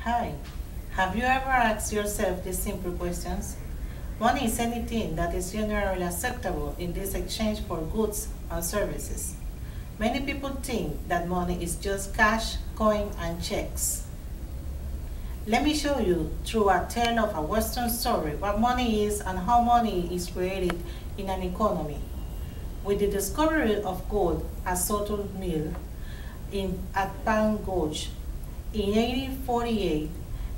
Hi. Have you ever asked yourself these simple questions? Money is anything that is generally acceptable in this exchange for goods and services. Many people think that money is just cash, coin, and checks. Let me show you through a turn of a Western story what money is and how money is created in an economy. With the discovery of gold at Soto Mill at Gulch in 1848,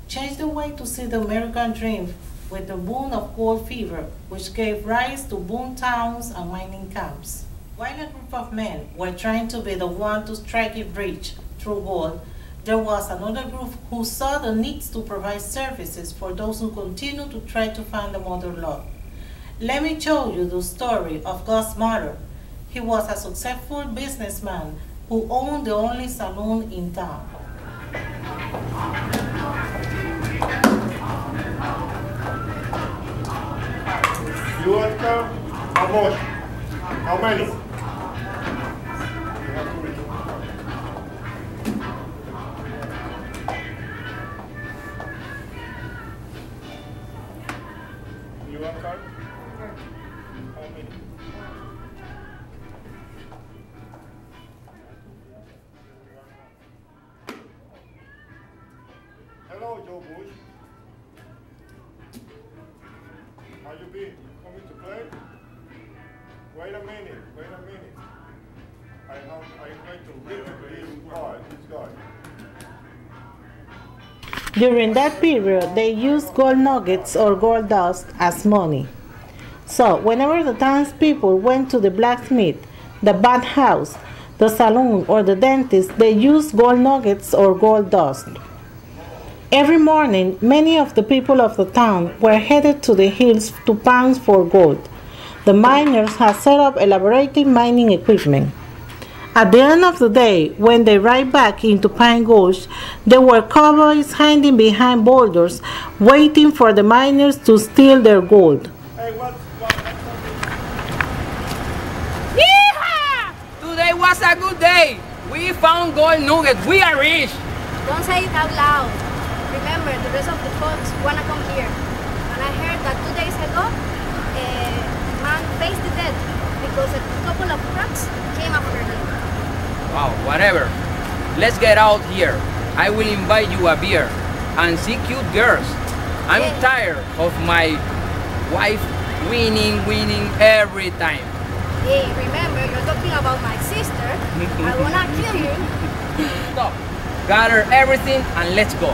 changed the way to see the American dream with the boom of gold fever, which gave rise to boom towns and mining camps. While a group of men were trying to be the one to strike it rich through gold, there was another group who saw the need to provide services for those who continue to try to find the mother lode. Let me show you the story of God's mother. He was a successful businessman who owned the only saloon in town. You want car? How much? How many? You want car? How many? Hello, Joe Bush. How you been? Coming to play? Wait a minute. I'm going to read this guy. During that period, they used gold nuggets or gold dust as money. So, whenever the townspeople went to the blacksmith, the bathhouse, the saloon, or the dentist, they used gold nuggets or gold dust. Every morning, many of the people of the town were headed to the hills to pound for gold. The miners had set up elaborate mining equipment. At the end of the day, when they ride back into Pine Gulch, there were cowboys hiding behind boulders, waiting for the miners to steal their gold. Yeehaw! Today was a good day. We found gold nuggets. We are rich. Don't say it out loud. Remember, the rest of the folks wanna come here. And I heard that 2 days ago, a man faced the death because a couple of trucks came after him. Wow, whatever. Let's get out here. I will invite you a beer and see cute girls. I'm tired of my wife winning every time. Hey, remember, you're talking about my sister. I wanna kill you. Stop. Gather everything and let's go.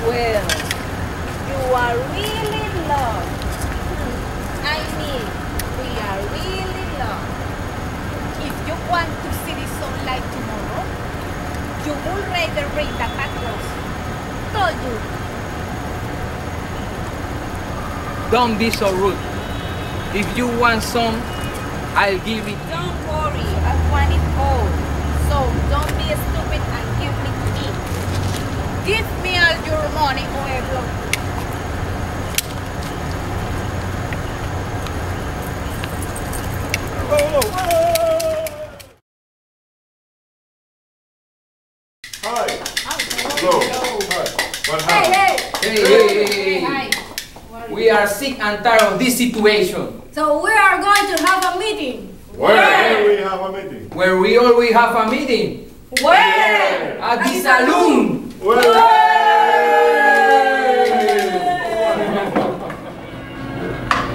Well, you are really in love. I mean, we are really in love. If you want to see the sunlight tomorrow, you will rather bring the across. Told you. Don't be so rude. If you want some, I'll give it. Don't worry, I want it all. So don't be stupid and give me to eat. Give me all your money, Pueblo. Hi. Hello. Hi. What happened? Hey. We are sick and tired of this situation. So we are going to have a meeting. Where we have a meeting? Where we always have a meeting. Where? At the saloon.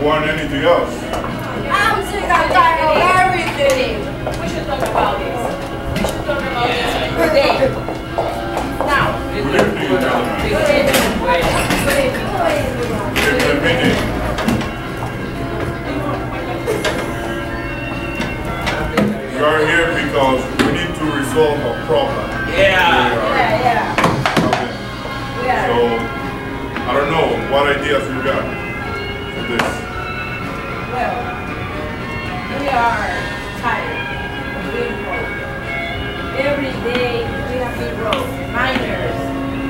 Want anything else? I'm sick and tired of everything. We should talk about this. Today. Now. Good evening, gentlemen. Here's the meeting. We are here because we need to resolve a problem. Yeah. Okay. So, I don't know what ideas you got for this. Well, we are tired of being broke. Every day we have been broke. Miners,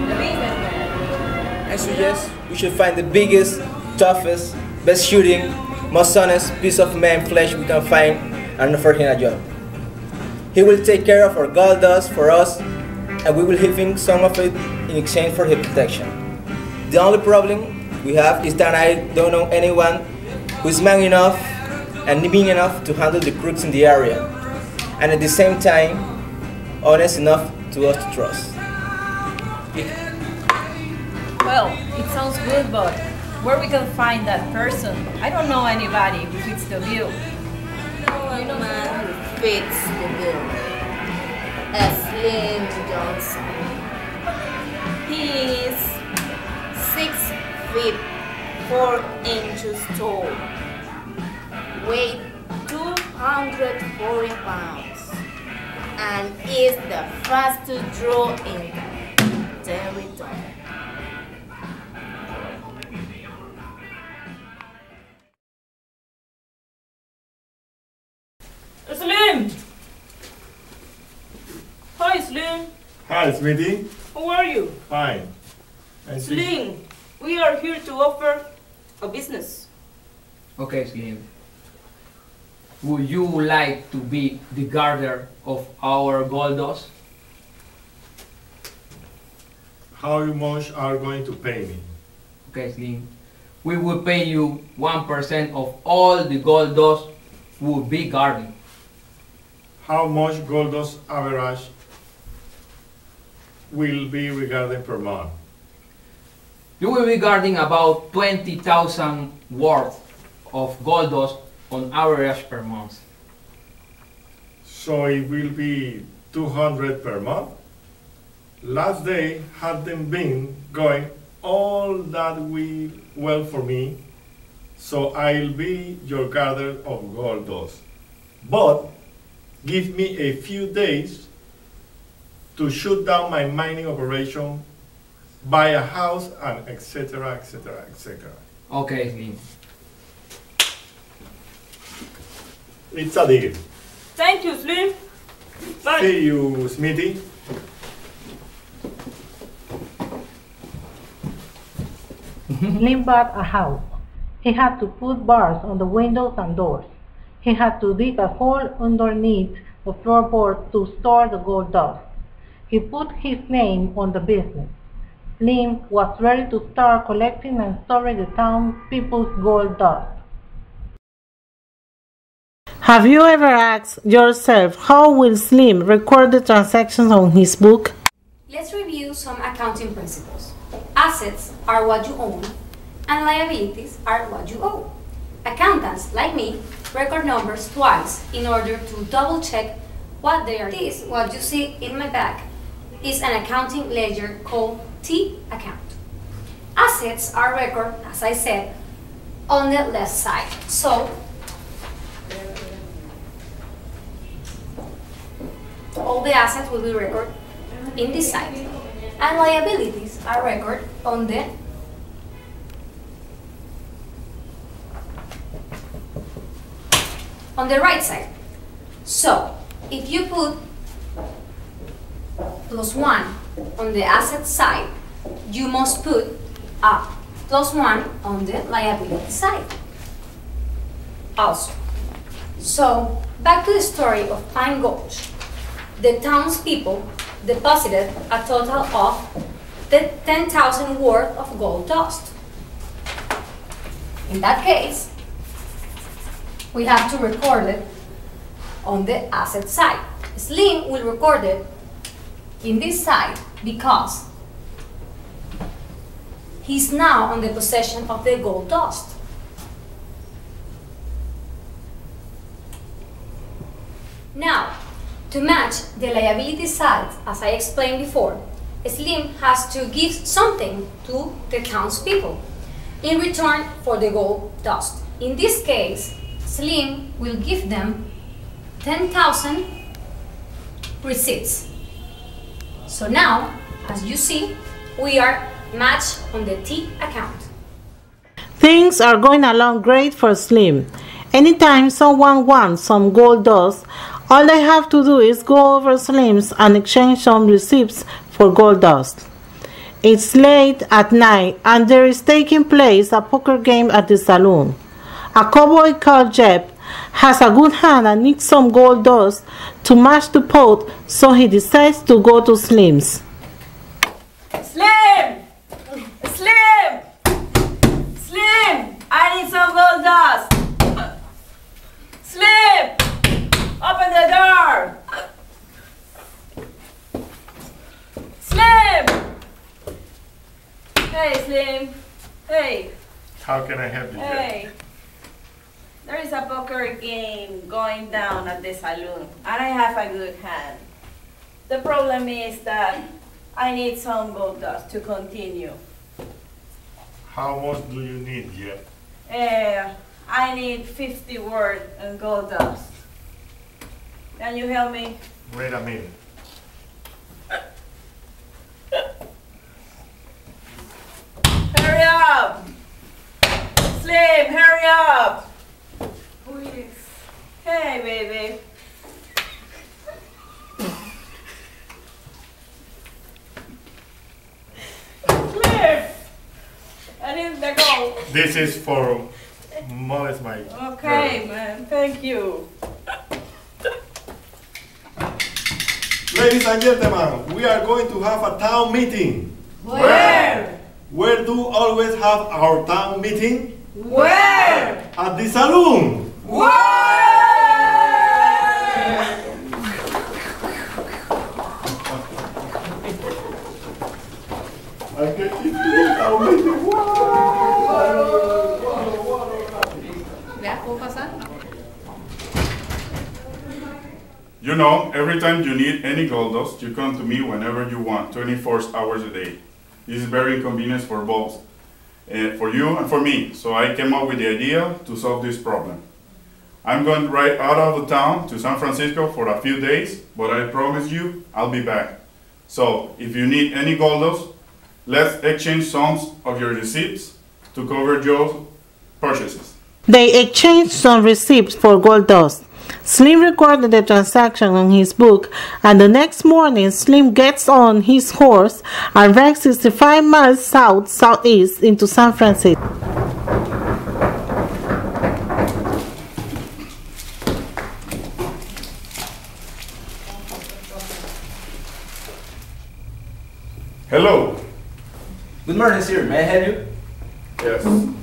the businessmen. I suggest we should find the biggest, toughest, best shooting, most honest piece of man flesh we can find and offer him a job. He will take care of our gold dust for us and we will give him some of it in exchange for his protection. The only problem we have is that I don't know anyone who is man enough and mean enough to handle the crooks in the area, and at the same time, honest enough to us to trust. Well, it sounds good, but where we can find that person? I don't know anybody who fits the bill. No man who fits the bill. Slim Johnson. He is 6 feet 4 inches tall, weight 240 pounds, and is the fastest draw in the territory. Slim! Hi, Slim. Hi, Smithy. How are you? Fine. Slim, we are here to offer a business. Okay, Slim. Would you like to be the guarder of our gold dust? How much are you going to pay me? Okay, Slim. We will pay you 1% of all the gold dust will be guarding. How much gold dust average will be regarding per month? You will be guarding about 20,000 worth of gold dust on average per month. So it will be 200 per month. Last day hadn't been going all that well for me, so I'll be your gatherer of gold dust. But give me a few days to shut down my mining operation, buy a house, and etc., etc., etc. Okay, Slim. It's a deal. Thank you, Slim. Bye. See you, Smithy. Slim bought a house. He had to put bars on the windows and doors. He had to dig a hole underneath the floorboard to store the gold dust. He put his name on the business. Slim was ready to start collecting and storing the town people's gold dust. Have you ever asked yourself how will Slim record the transactions on his book? Let's review some accounting principles. Assets are what you own, and liabilities are what you owe. Accountants, like me, record numbers twice in order to double-check what they are. This, what you see in my bag, is an accounting ledger called T account. Assets are recorded, as I said, on the left side. So, all the assets will be recorded in this side, and liabilities are recorded on the right side. So, if you put +1 on the asset side, you must put a +1 on the liability side also. So, back to the story of Pine Gulch. The townspeople deposited a total of 10,000 worth of gold dust. In that case, we have to record it on the asset side. Slim will record it in this side because he's now on the possession of the gold dust. Now, to match the liability side, as I explained before, Slim has to give something to the townspeople in return for the gold dust. In this case, Slim will give them 10,000 receipts. So now, as you see, we are matched on the T account. Things are going along great for Slim. Anytime someone wants some gold dust, all they have to do is go over Slim's and exchange some receipts for gold dust. It's late at night and there is taking place a poker game at the saloon. A cowboy called Jeb has a good hand and needs some gold dust to match the pot, so he decides to go to Slim's. Slim! Slim! Slim! I need some gold dust! Slim! Open the door! Slim! Hey, Slim. Hey. How can I help you? Hey. There is a poker game going down at the saloon, and I have a good hand. The problem is that I need some gold dust to continue. How much do you need, Jeff? I need 50 words in gold dust. Can you help me? Wait a minute. Hurry up! Slim, hurry up! Who is? Hey, baby. Slim! I need the gold. This is for Molly's my Okay, girl. man. Thank you. Ladies and gentlemen, we are going to have a town meeting. Where? Where do always have our town meeting? Where? At the saloon. I can keep you town meeting. You know, every time you need any gold dust, you come to me whenever you want, 24 hours a day. This is very inconvenient for both, for you and for me. So I came up with the idea to solve this problem. I'm going right out of the town to San Francisco for a few days, but I promise you I'll be back. So if you need any gold dust, let's exchange some of your receipts to cover your purchases. They exchanged some receipts for gold dust. Slim recorded the transaction on his book, and the next morning Slim gets on his horse and rides 65 miles south-southeast into San Francisco. Hello. Good morning, sir. May I help you? Yes.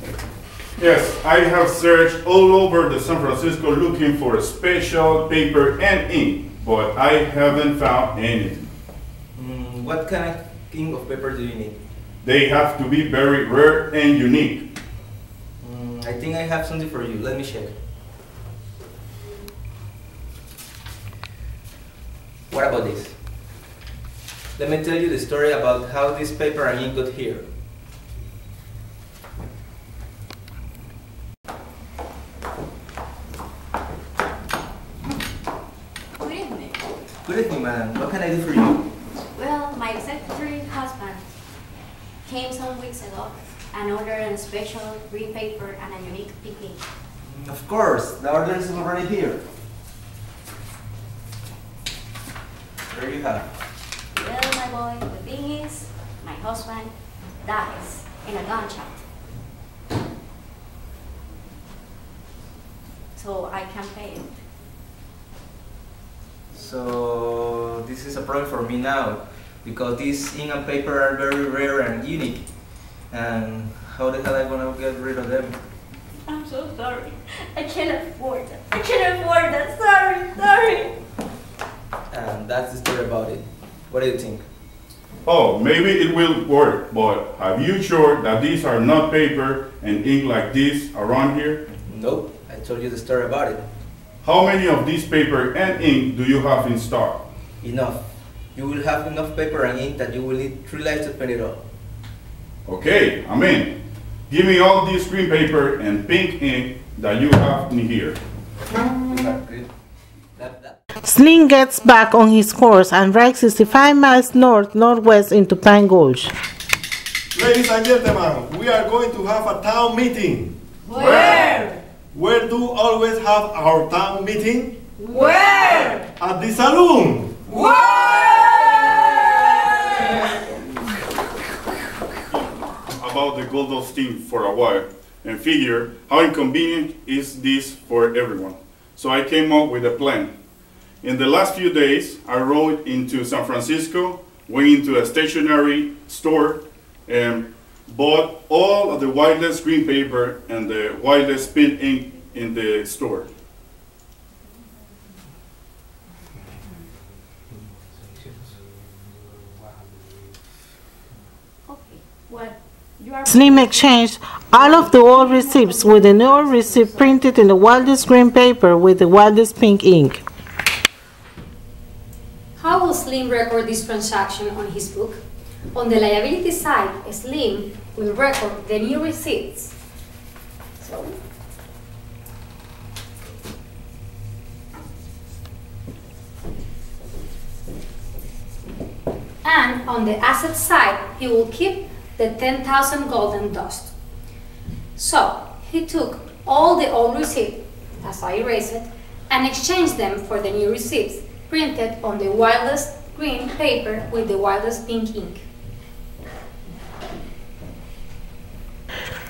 Yes, I have searched all over the San Francisco looking for a special paper and ink, but I haven't found anything. What kind of ink of paper do you need? They have to be very rare and unique. I think I have something for you. Let me check. What about this? Let me tell you the story about how this paper and ink got here. Good evening. Good evening, madam. What can I do for you? Well, my secretary husband came some weeks ago and ordered a special green paper and a unique pink ink. Of course, the order is already here. There you have. Well, my boy, the thing is, my husband dies in a gunshot. So I can't pay it. So this is a problem for me now, because these ink and paper are very rare and unique. And how the hell am I gonna get rid of them? I'm so sorry. I can't afford that. I can't afford that. Sorry. And that's the story about it. What do you think? Oh, maybe it will work, but are you sure that these are not paper and ink like this around here? Nope, I told you the story about it. How many of these paper and ink do you have in stock? Enough. You will have enough paper and ink that you will need 3 lives to paint it all. Okay, I'm in. Give me all this green paper and pink ink that you have in here. Slim gets back on his horse and rides 65 miles north-northwest into Pine Gulch. Ladies and gentlemen, we are going to have a town meeting. Where? Where do always have our town meeting? Where? At the saloon. About the gold dust thing for a while. and figure how inconvenient is this for everyone. So I came up with a plan. In the last few days, I rode into San Francisco, went into a stationery store, and bought all of the wireless green paper and the wireless pen ink in the store. Slim exchanged all of the old receipts with the new receipt printed in the wildest green paper with the wildest pink ink. How will Slim record this transaction on his book? On the liability side, Slim will record the new receipts. And on the asset side, he will keep the 10,000 golden dust. So he took all the old receipts, as I erased it, and exchanged them for the new receipts printed on the wildest green paper with the wildest pink ink.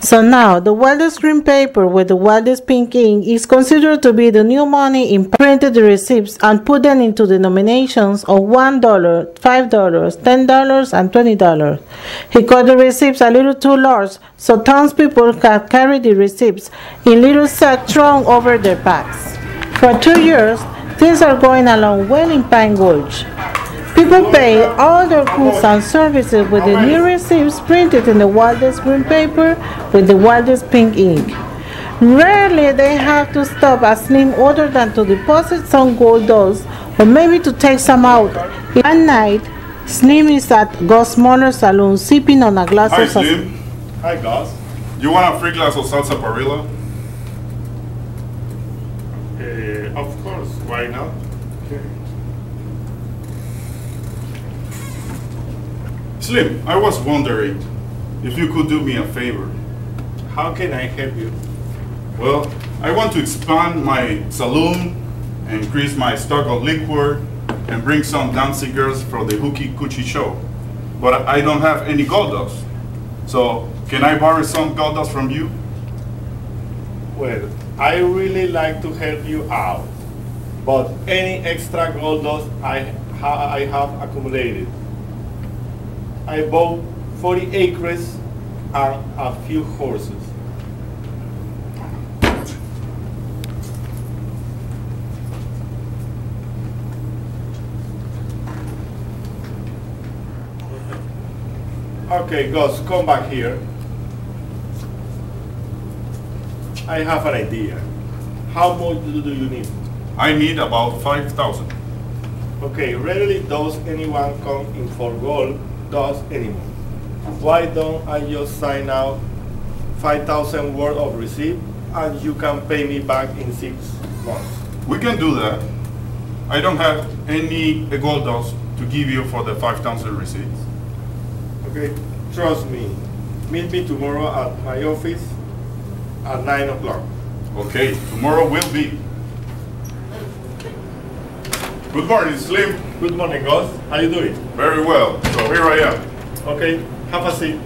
So now, the wildest green paper with the wildest pink ink is considered to be the new money in printed the receipts and put them into denominations of $1, $5, $10, and $20. He cut the receipts a little too large, so townspeople can carry the receipts in little sacks thrown over their backs. For 2 years, things are going along well in Pine Gulch. People pay all their goods and services with the new receipts printed in the wildest green paper with the wildest pink ink. Rarely they have to stop at Slim other than to deposit some gold dust or maybe to take some out. At night, Slim is at Gus' smaller saloon sipping on a glass of salsa. Slim. Hi, Gus. You want a free glass of salsa parrilla? Of course, why not? Slim, I was wondering if you could do me a favor. How can I help you? Well, I want to expand my saloon, increase my stock of liquor, and bring some dancing girls for the Hooky Coochie show. But I don't have any gold dust. So, can I borrow some gold dust from you? Well, I really like to help you out, but any extra gold dust I have accumulated. I bought 40 acres and a few horses. Okay, Gus, come back here. I have an idea. How much do you need? I need about 5,000. Okay, rarely does anyone come in for gold dust anymore. Why don't I just sign out 5,000 worth of receipt and you can pay me back in 6 months? We can do that. I don't have any gold dust to give you for the 5,000 receipts. Okay, trust me. Meet me tomorrow at my office at 9 o'clock. Okay, tomorrow will be. Good morning, Slim. Good morning, Gus. How you doing? Very well. So here I am. Okay, have a seat.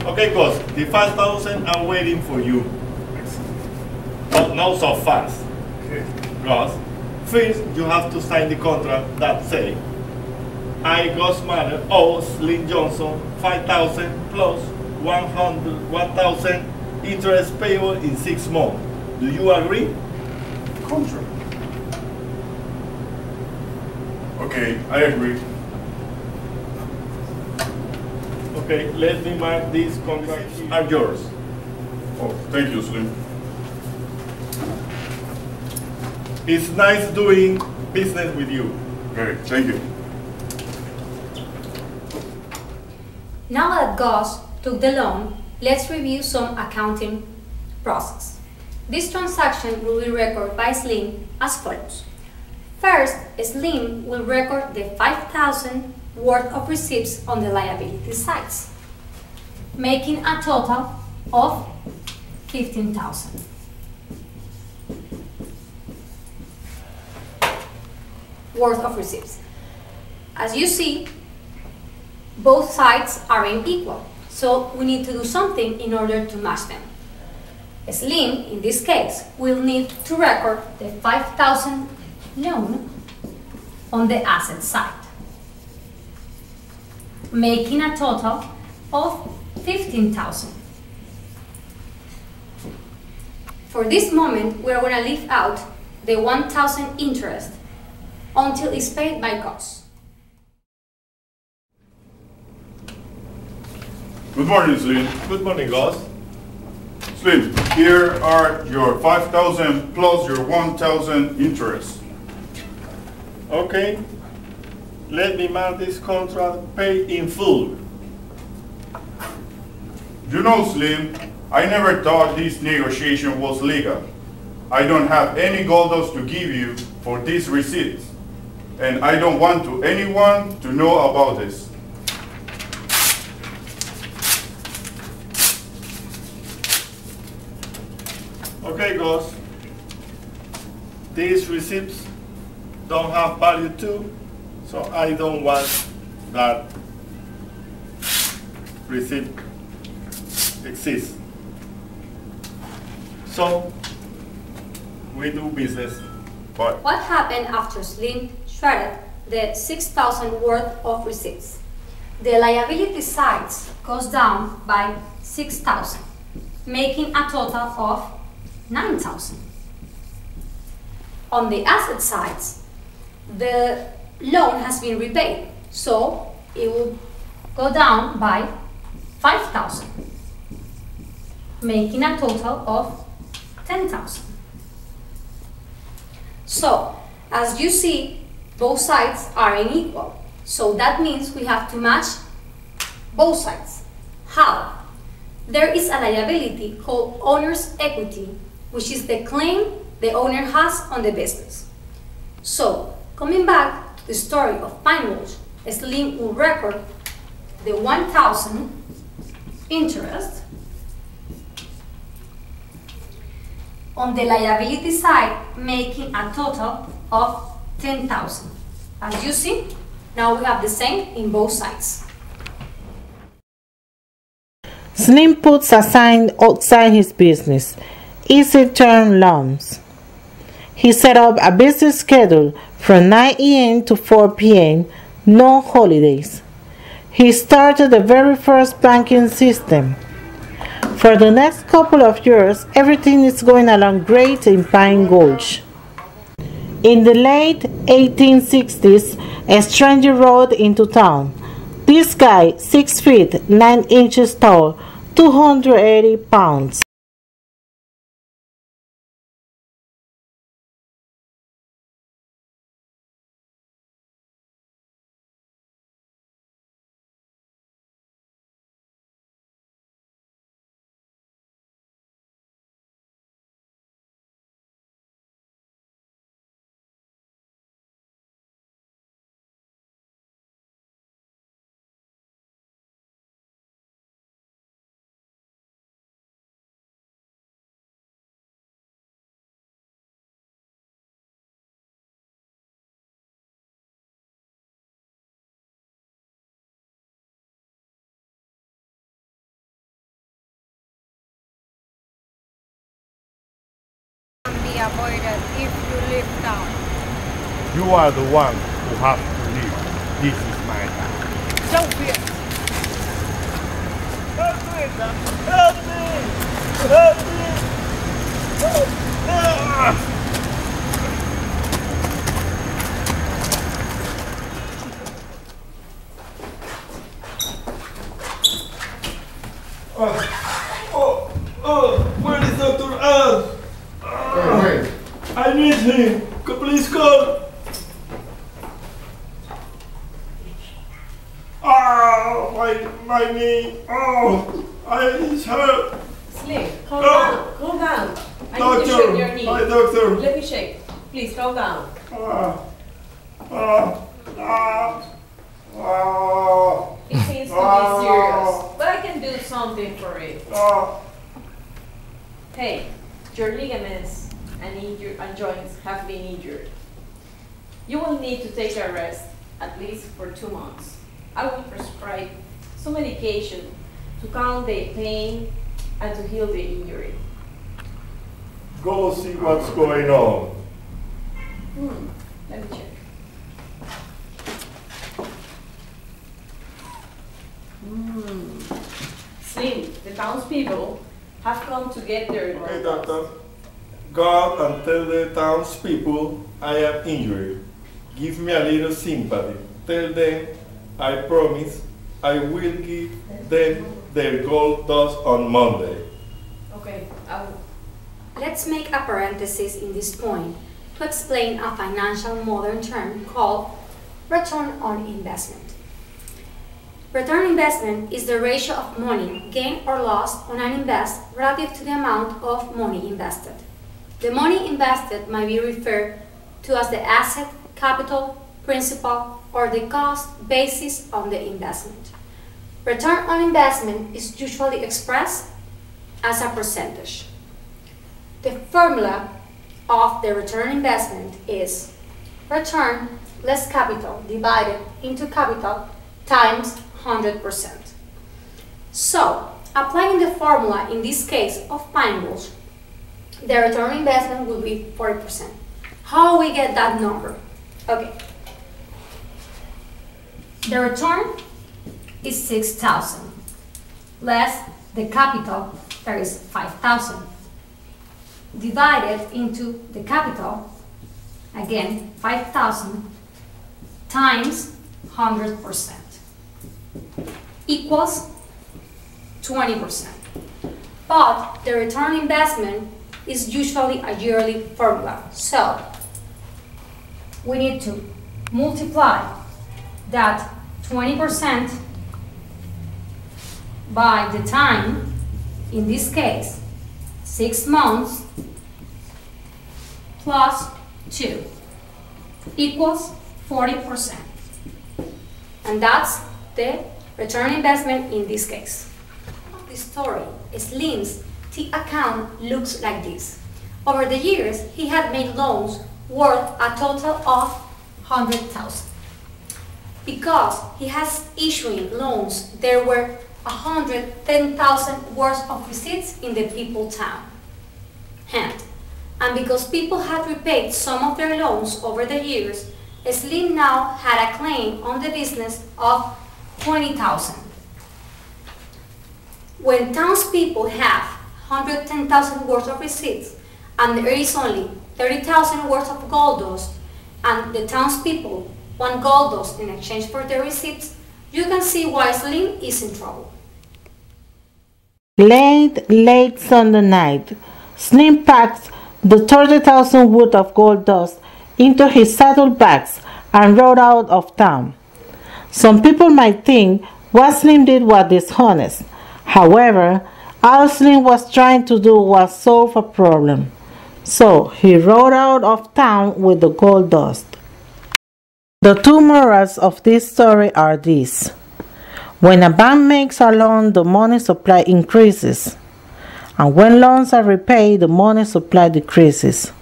Okay, Gus, the 5,000 are waiting for you. Not so fast. Okay. Gus, first you have to sign the contract that say, I, Gus Manor, owe Slim Johnson 5,000 plus 1,000 interest payable in 6 months. Do you agree? Contract. Okay, I agree. Okay, let me mark these contracts are yours. Oh, thank you, Slim. It's nice doing business with you. Okay, thank you. Now that Gus took the loan, let's review some accounting process. This transaction will be recorded by Slim as follows. First, Slim will record the 5,000 worth of receipts on the liability sides, making a total of 15,000. Worth of receipts. As you see, both sides aren't equal, So we need to do something in order to match them. Slim, in this case, will need to record the 5,000 loan on the asset side, making a total of 15,000. For this moment, we are going to leave out the 1,000 interest until it's paid by Gus. Good morning, Slim. Good morning, Gus. Slim, here are your 5,000 plus your 1,000 interest. Okay. Let me mark this contract paid in full. You know, Slim, I never thought this negotiation was legal. I don't have any goldos to give you for these receipts, and I don't want anyone to know about this. Okay, Gus. These receipts don't have value too, so I don't want that receipt exists. So we do business. But What happened after Slim shredded the 6,000 worth of receipts? The liability side goes down by 6,000, making a total of 9,000. On the asset sides, the loan has been repaid, so it will go down by 5,000, making a total of 10,000. So, as you see, both sides are unequal, so that means we have to match both sides. How? There is a liability called owner's equity, which is the claim the owner has on the business. So, coming back to the story of Pine Gulch, Slim will record the 1,000 interest on the liability side, making a total of 10,000. As you see, now we have the same in both sides. Slim puts a sign outside his business, easy term loans. He set up a business schedule from 9 a.m. to 4 p.m., no holidays. He started the very first banking system. For the next couple of years, everything is going along great in Pine Gulch. In the late 1860s, a stranger rode into town. This guy, 6 feet 9 inches tall, 280 pounds. Be avoided if you leave town. you are the one who has to leave. This is my time. Don't fear. Help me! Help me! Help me! Help me! Where is Dr. Al? Wait. I need him. Please call. My knee. Oh, it's hurt. Slim, calm down. Calm down. I need to shake your knee. Hi, doctor. Let me shake. Please, calm down. It seems to be serious, but I can do something for it. Hey, your ligaments and joints have been injured. You will need to take a rest at least for 2 months. I will prescribe some medication to calm the pain, and to heal the injury. Go see what's going on. Let me check. Slim, the townspeople have come to get their Okay, gold. doctor. Go out and tell the townspeople I am injured. Give me a little sympathy. Tell them I promise I will give them their gold dust on Monday. Okay, I will. Let's make a parenthesis in this point to explain a financial modern term called return on investment. Return on investment is the ratio of money gained or lost on an invest relative to the amount of money invested. The money invested might be referred to as the asset, capital, principal, or the cost basis on the investment. Return on investment is usually expressed as a percentage. The formula of the return on investment is return less capital divided into capital times 100%. So, applying the formula in this case of pine Gulch, the return on investment will be 40%. How we get that number? Okay. The return is 6,000 less the capital, that is 5,000, divided into the capital, again 5,000 times 100% equals 20%. But the return on investment is usually a yearly formula. So we need to multiply that 20% by the time, in this case, 6 months plus 2 equals 40%. And that's the return on investment in this case. The story, Slim's T account looks like this. Over the years, he had made loans worth a total of 100,000. Because he has issuing loans, there were 110,000 worth of receipts in the people town. And because people had repaid some of their loans over the years, Slim now had a claim on the business of 20,000. When townspeople have 110,000 worth of receipts and there is only 30,000 worth of gold dust and the townspeople want gold dust in exchange for their receipts, you can see why Slim is in trouble. Late Sunday night, Slim packed the 30,000 worth of gold dust into his saddlebags and rode out of town. Some people might think what Slim did was dishonest. However, all Slim was trying to do was solve a problem. So he rode out of town with the gold dust. The two morals of this story are these. When a bank makes a loan, the money supply increases. And when loans are repaid, the money supply decreases.